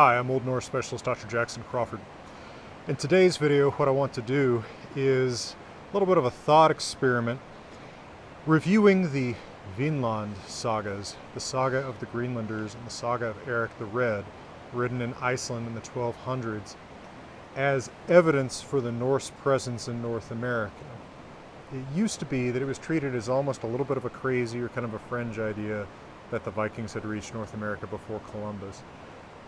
Hi, I'm Old Norse Specialist Dr. Jackson Crawford. In today's video, what I want to do is a little bit of a thought experiment reviewing the Vinland Sagas, the Saga of the Greenlanders and the Saga of Eirik the Red, written in Iceland in the 1200s, as evidence for the Norse presence in North America. It used to be that it was treated as almost a little bit of a crazy or kind of a fringe idea that the Vikings had reached North America before Columbus.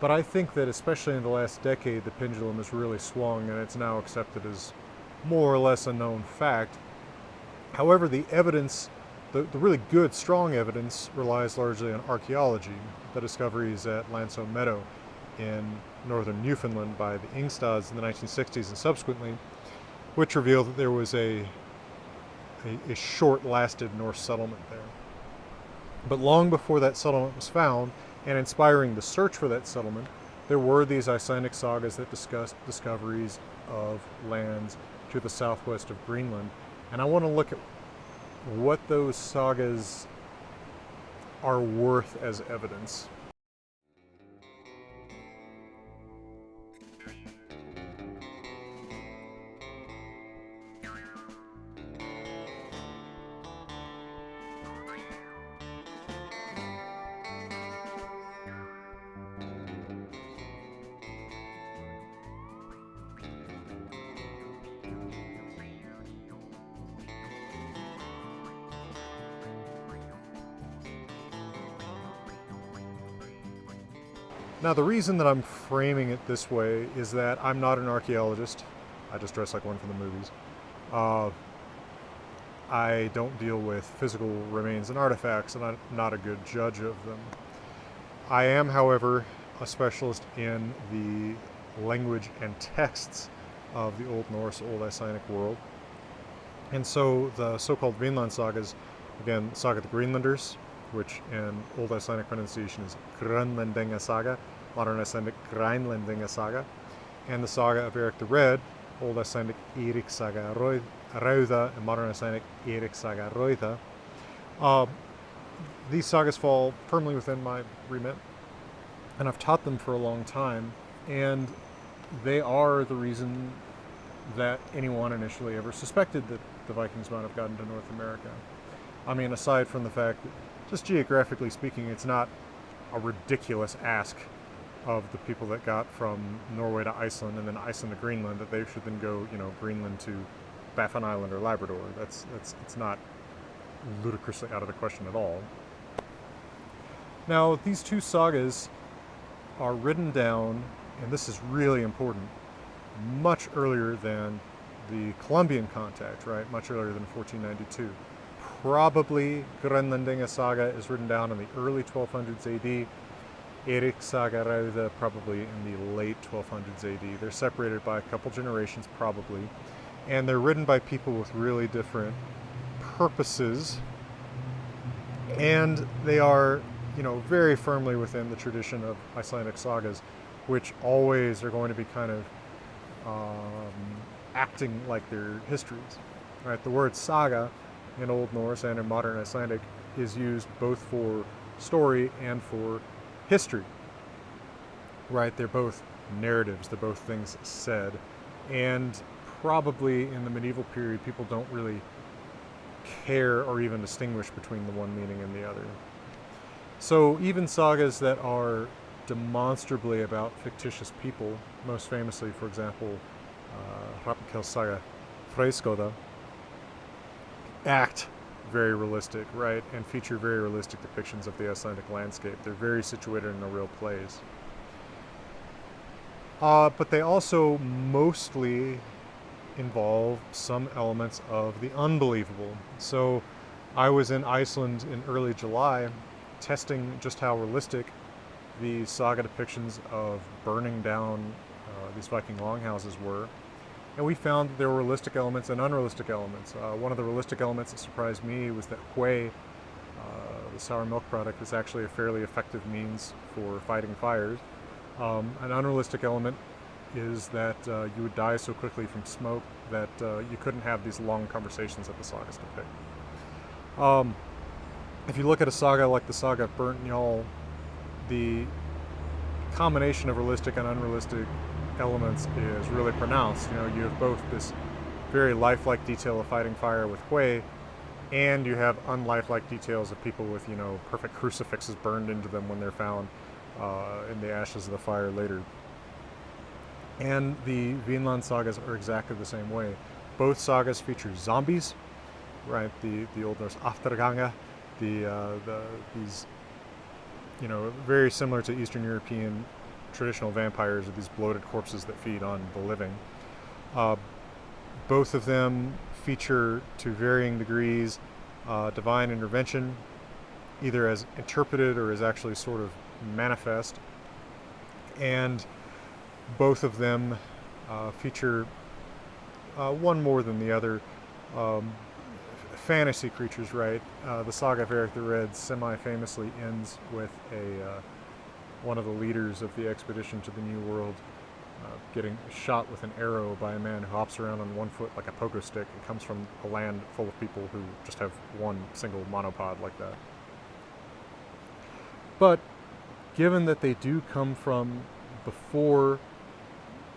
But I think that especially in the last decade, the pendulum has really swung and it's now accepted as more or less a known fact. However, the evidence, the really good, strong evidence, relies largely on archaeology. The discoveries at Lanso Meadow in northern Newfoundland by the Ingstads in the 1960s and subsequently, which revealed that there was a short-lasted Norse settlement there. But long before that settlement was found, and inspiring the search for that settlement, there were these Icelandic sagas that discussed discoveries of lands to the southwest of Greenland. And I want to look at what those sagas are worth as evidence. Now, the reason that I'm framing it this way is that I'm not an archaeologist. I just dress like one from the movies. I don't deal with physical remains and artifacts, and I'm not a good judge of them. I am, however, a specialist in the language and texts of the Old Norse, Old Icelandic world. And so the so-called Vinland Sagas, again, Saga of the Greenlanders, which in Old Icelandic pronunciation is Greenlandinga Saga, Modern Icelandic Greenlandinga Saga, and the Saga of Eirik the Red, Old Icelandic Eirik Saga Rauða, and Modern Icelandic Eirik Saga Rauða. These sagas fall firmly within my remit, and I've taught them for a long time, and they are the reason that anyone initially ever suspected that the Vikings might have gotten to North America. I mean, aside from the fact that, just geographically speaking, it's not a ridiculous ask of the people that got from Norway to Iceland and then Iceland to Greenland that they should then go, Greenland to Baffin Island or Labrador. It's not ludicrously out of the question at all. Now, these two sagas are written down, and this is really important, much earlier than the Columbian contact, right? Much earlier than 1492. Probably Greenlandinga Saga is written down in the early 1200s AD. Eirik Saga Rauða probably in the late 1200s AD. They're separated by a couple generations probably, and they're written by people with really different purposes, and they are, very firmly within the tradition of Icelandic sagas, which always are going to be kind of acting like their histories, right? The word saga in Old Norse and in Modern Icelandic is used both for story and for history, right? They're both narratives, they're both things said, and probably in the medieval period people don't really care or even distinguish between the one meaning and the other. So even sagas that are demonstrably about fictitious people, most famously, for example, Hrafnkels Saga Freyskoða, act very realistic, right, and feature very realistic depictions of the Icelandic landscape. They're very situated in a real place. But they also mostly involve some elements of the unbelievable. So I was in Iceland in early July testing just how realistic the saga depictions of burning down these Viking longhouses were. And we found that there were realistic elements and unrealistic elements. One of the realistic elements that surprised me was that whey, the sour milk product, is actually a fairly effective means for fighting fires. An unrealistic element is that you would die so quickly from smoke that you couldn't have these long conversations that the sagas depict. If you look at a saga like the Saga of Burnt Njal, the combination of realistic and unrealistic elements is really pronounced. You know, you have both this very lifelike detail of fighting fire with Hui, and you have unlifelike details of people with, you know, perfect crucifixes burned into them when they're found in the ashes of the fire later. And the Vinland Sagas are exactly the same way. Both sagas feature zombies, right? The Old Norse afterganga, these, you know, very similar to Eastern European traditional vampires, are these bloated corpses that feed on the living. Both of them feature, to varying degrees, divine intervention, either as interpreted or as actually sort of manifest. And both of them feature, one more than the other, fantasy creatures, right? The Saga of Eirik the Red semi-famously ends with one of the leaders of the expedition to the New World getting shot with an arrow by a man who hops around on one foot like a pogo stick and comes from a land full of people who just have one single monopod like that. But given that they do come from before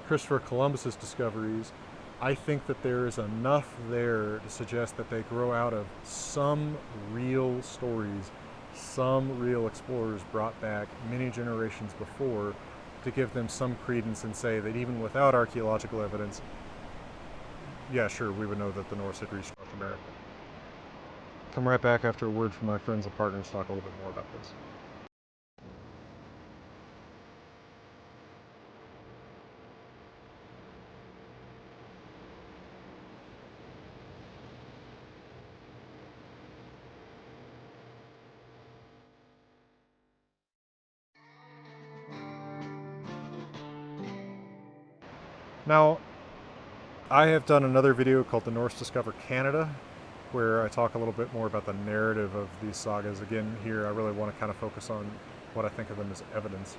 Christopher Columbus's discoveries, I think that there is enough there to suggest that they grow out of some real stories, some real explorers brought back many generations before, to give them some credence and say that even without archaeological evidence, yeah, sure, we would know that the Norse had reached North America. Come right back after a word from my friends and partners to talk a little bit more about this. Now, I have done another video called The Norse Discover Canada, where I talk a little bit more about the narrative of these sagas. Again, here I really want to kind of focus on what I think of them as evidence.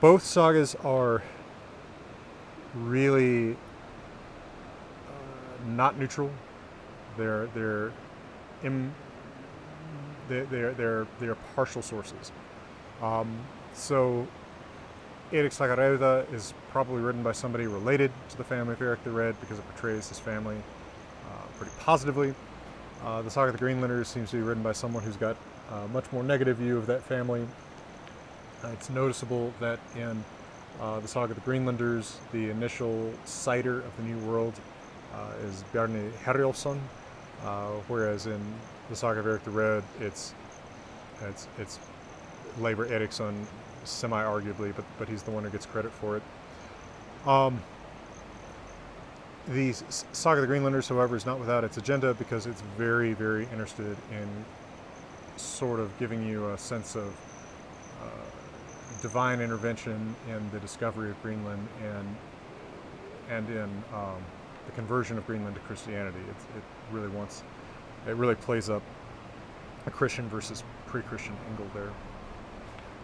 Both sagas are really not neutral. They're partial sources. So Eirik Saga is probably written by somebody related to the family of Eirik the Red, because it portrays his family pretty positively. The Saga of the Greenlanders seems to be written by someone who's got a much more negative view of that family. It's noticeable that in the Saga of the Greenlanders, the initial citer of the New World is Bjarni Herjolfsson, whereas in the Saga of Eirik the Red, it's Leifur Eiríksson, semi-arguably, but he's the one who gets credit for it. The Saga of the Greenlanders, however, is not without its agenda, because it's very, very interested in sort of giving you a sense of divine intervention in the discovery of Greenland and in the conversion of Greenland to Christianity. It really plays up a Christian versus pre-Christian angle there.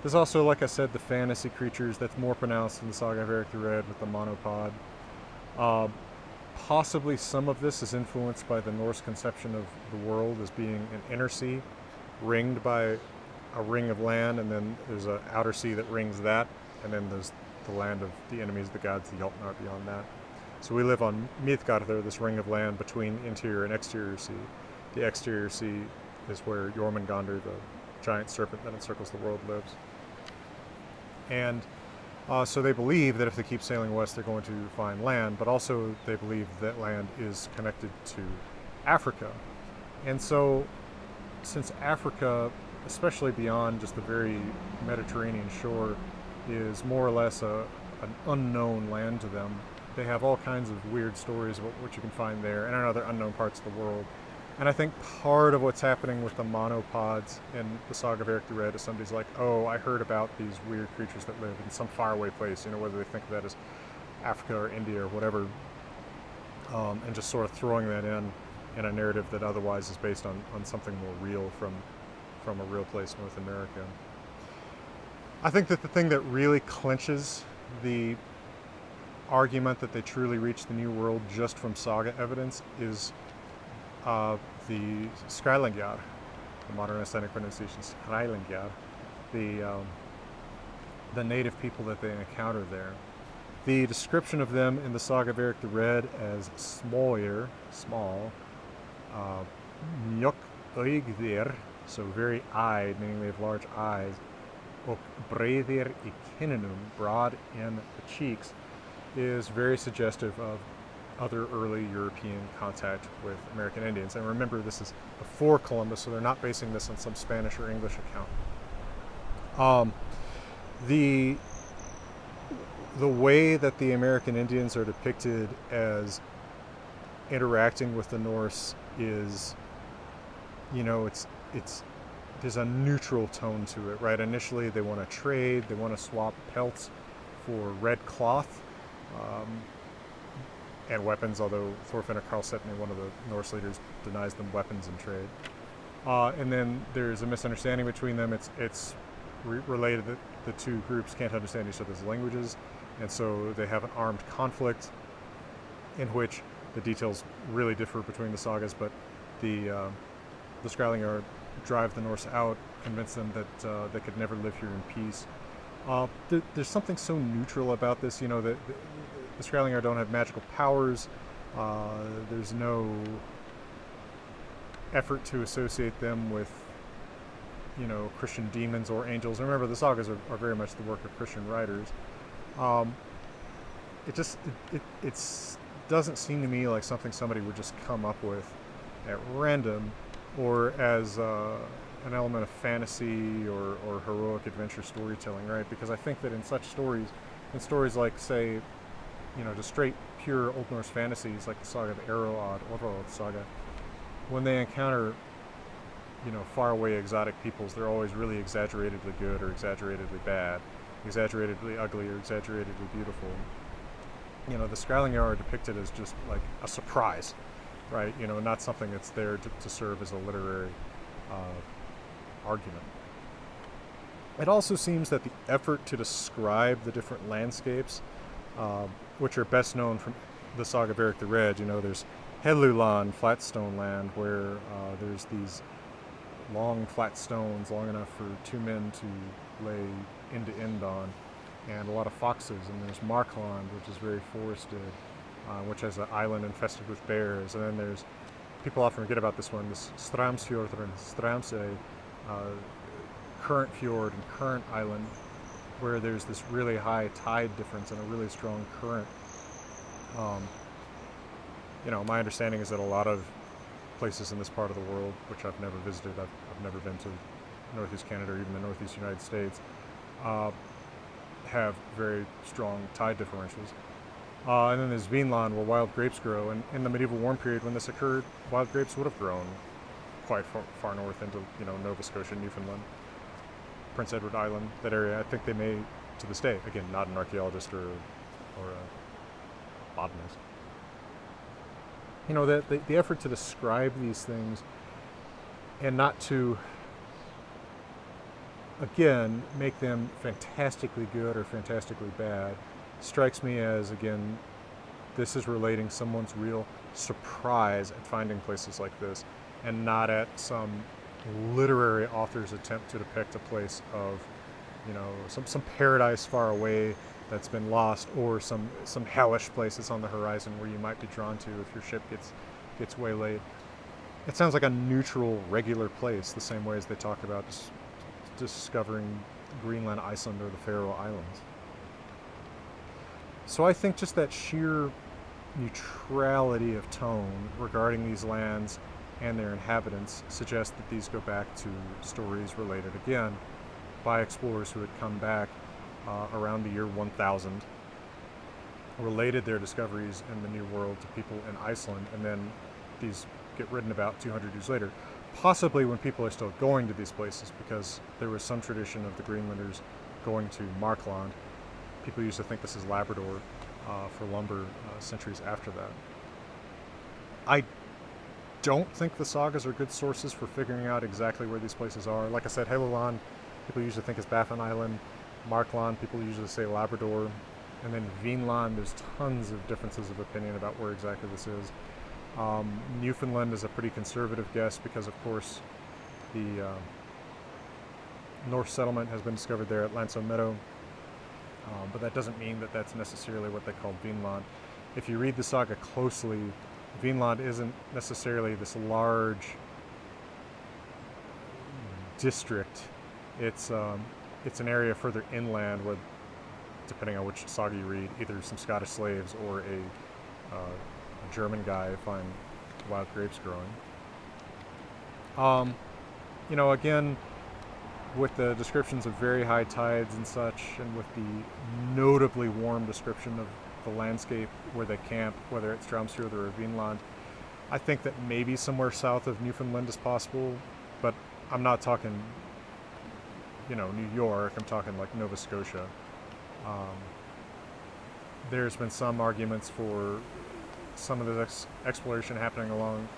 There's also, like I said, the fantasy creatures that's more pronounced in the Saga of Eirik the Red with the monopod. Possibly some of this is influenced by the Norse conception of the world as being an inner sea ringed by a ring of land, and then there's an outer sea that rings that, and then there's the land of the enemies of the gods, the Jotnar, beyond that. So we live on Midgardr, this ring of land between interior and exterior sea. The exterior sea is where Jormungandr, the giant serpent that encircles the world, lives. And so they believe that if they keep sailing west, they're going to find land, but also they believe that land is connected to Africa. And so, since Africa, especially beyond just the very Mediterranean shore, is more or less an unknown land to them, they have all kinds of weird stories about what you can find there and in other unknown parts of the world. And I think part of what's happening with the monopods in the Saga of Eirik the Red is somebody's like, oh, I heard about these weird creatures that live in some faraway place, whether they think of that as Africa or India or whatever, and just sort of throwing that in a narrative that otherwise is based on something more real from a real place, North America. I think that the thing that really clinches the argument that they truly reached the New World just from saga evidence is the Skrælingjar, the modern Icelandic pronunciation Skrælingjar, the the native people that they encounter there. The description of them in the Saga of Eirik the Red as smoir, small, mjok øygðir, so very eyed, meaning they have large eyes, og breiðir í kinnunum, broad in the cheeks, is very suggestive of other early European contact with American Indians. And remember, this is before Columbus, so they're not basing this on some Spanish or English account. The way that the American Indians are depicted as interacting with the Norse is, there's a neutral tone to it, right? Initially, they want to trade, they want to swap pelts for red cloth and weapons, although Thorfinn Karlsefni, one of the Norse leaders, denies them weapons in trade. And then there's a misunderstanding between them. It's related that the two groups can't understand each other's languages, and so they have an armed conflict in which the details really differ between the sagas, but the Skrællingar drive the Norse out, convince them that they could never live here in peace. There's something so neutral about this, that the Skrællingar don't have magical powers. There's no effort to associate them with, Christian demons or angels. Remember, the sagas are very much the work of Christian writers. It doesn't seem to me like something somebody would just come up with at random, or as an element of fantasy or heroic adventure storytelling, right? Because I think that in such stories, like, say, just straight pure Old Norse fantasies like the saga of Eroad, Orrold saga, when they encounter, faraway exotic peoples, they're always really exaggeratedly good or exaggeratedly bad, exaggeratedly ugly or exaggeratedly beautiful. The Skrællingar are depicted as just like a surprise, right? Not something that's there to serve as a literary argument. It also seems that the effort to describe the different landscapes, which are best known from the Saga of Eirik the Red, there's Helluland, flat stone land, where there's these long flat stones, long enough for two men to lay end to end on, and a lot of foxes. And there's Markland, which is very forested, which has an island infested with bears. And then there's, people often forget about this one, this Stramsfjord and Stramsøy, current fjord and current island, where there's this really high tide difference and a really strong current. My understanding is that a lot of places in this part of the world, which I've never visited, I've never been to Northeast Canada or even the Northeast United States, have very strong tide differentials. And then there's Vinland, where wild grapes grow. And in the medieval warm period, when this occurred, wild grapes would have grown quite far north into, Nova Scotia, Newfoundland, Prince Edward Island, that area. I think they may, to this day, again, not an archaeologist or a botanist. The effort to describe these things and not to, again, make them fantastically good or fantastically bad strikes me as, again, this is relating someone's real surprise at finding places like this, and not at some literary author's attempt to depict a place of, some paradise far away that's been lost, or some hellish place that's on the horizon where you might be drawn to if your ship gets waylaid. It sounds like a neutral, regular place, the same way as they talk about discovering Greenland, Iceland, or the Faroe Islands. So I think just that sheer neutrality of tone regarding these lands and their inhabitants suggests that these go back to stories related, again, by explorers who had come back around the year 1000, related their discoveries in the New World to people in Iceland, and then these get written about 200 years later, possibly when people are still going to these places, because there was some tradition of the Greenlanders going to Markland. People used to think this is Labrador for lumber centuries after that. I don't think the sagas are good sources for figuring out exactly where these places are. Like I said, Helluland, people usually think is Baffin Island. Markland, people usually say Labrador. And then Vinland, there's tons of differences of opinion about where exactly this is. Newfoundland is a pretty conservative guess because, of course, the Norse settlement has been discovered there at Lanso Meadow. But that doesn't mean that that's necessarily what they call Vinland. If you read the saga closely, Vinland isn't necessarily this large district. It's an area further inland where, depending on which saga you read, either some Scottish slaves or a German guy find wild grapes growing. Again, with the descriptions of very high tides and such, and with the notably warm description of the landscape where they camp, whether it's Stromsfjord or Vinland, I think that maybe somewhere south of Newfoundland is possible, but I'm not talking, New York. I'm talking like Nova Scotia. There's been some arguments for some of this exploration happening along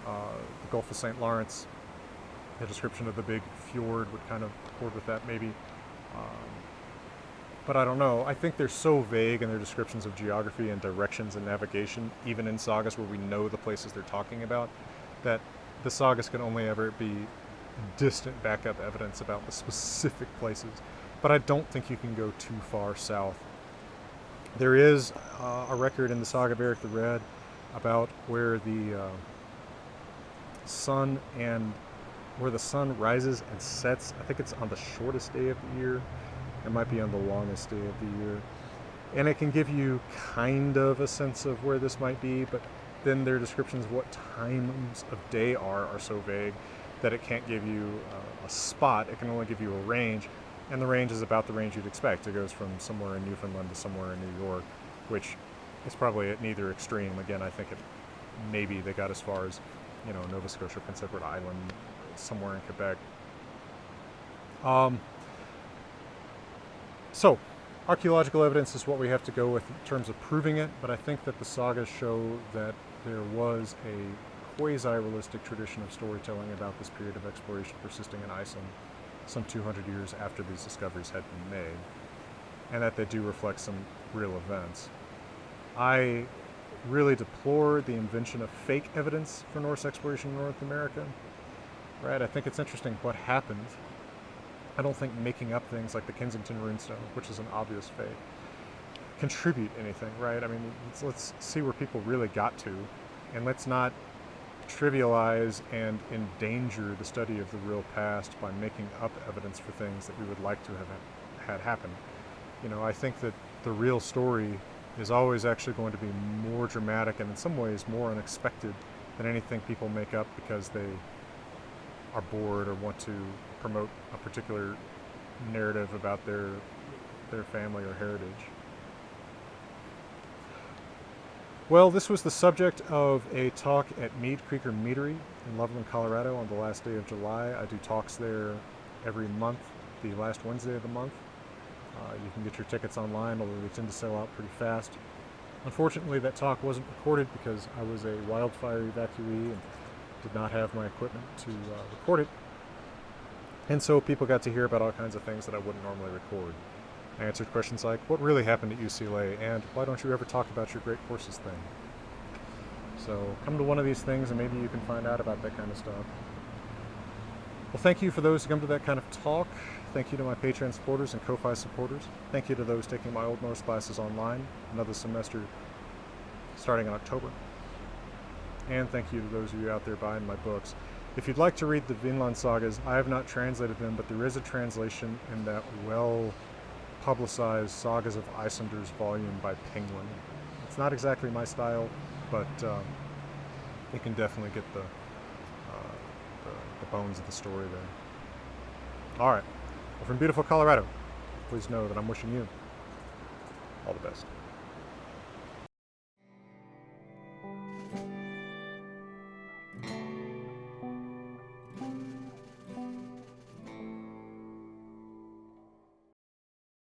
the Gulf of St. Lawrence. The description of the big fjord would kind of accord with that, maybe. But I don't know. I think they're so vague in their descriptions of geography and directions and navigation, even in sagas where we know the places they're talking about, that the sagas can only ever be distant backup evidence about the specific places. But I don't think you can go too far south. There is a record in the Saga of Eirik the Red about where the sun rises and sets. I think it's on the shortest day of the year. It might be on the longest day of the year. And it can give you kind of a sense of where this might be, but then their descriptions of what times of day are so vague that it can't give you a spot. It can only give you a range, and the range is about the range you'd expect. It goes from somewhere in Newfoundland to somewhere in New York, which is probably at neither extreme. Again, I think maybe they got as far as, Nova Scotia, Prince Edward Island, somewhere in Quebec. So, archaeological evidence is what we have to go with in terms of proving it, but I think that the sagas show that there was a quasi-realistic tradition of storytelling about this period of exploration persisting in Iceland some 200 years after these discoveries had been made, and that they do reflect some real events. I really deplore the invention of fake evidence for Norse exploration in North America. Right? I think it's interesting what happened. I don't think making up things like the Kensington runestone, which is an obvious fake, contribute anything, right? I mean, let's see where people really got to, and let's not trivialize and endanger the study of the real past by making up evidence for things that we would like to have had happen. I think that the real story is always actually going to be more dramatic and in some ways more unexpected than anything people make up because they are bored or want to promote a particular narrative about their family or heritage. Well, this was the subject of a talk at Mead Creeker Meadery in Loveland, Colorado on the last day of July. I do talks there every month, the last Wednesday of the month. You can get your tickets online, although they tend to sell out pretty fast. Unfortunately, that talk wasn't recorded because I was a wildfire evacuee and did not have my equipment to record it. And so people got to hear about all kinds of things that I wouldn't normally record. I answered questions like, what really happened at UCLA, and why don't you ever talk about your great courses thing? So come to one of these things and maybe you can find out about that kind of stuff. Well, thank you for those who come to that kind of talk. Thank you to my Patreon supporters and Ko-Fi supporters. Thank you to those taking my Old Norse classes online, another semester starting in October. And thank you to those of you out there buying my books. If you'd like to read the Vinland Sagas, I have not translated them, but there is a translation in that well-publicized Sagas of Icelanders volume by Penguin. It's not exactly my style, but you can definitely get the bones of the story there. All right. Well, from beautiful Colorado, please know that I'm wishing you all the best.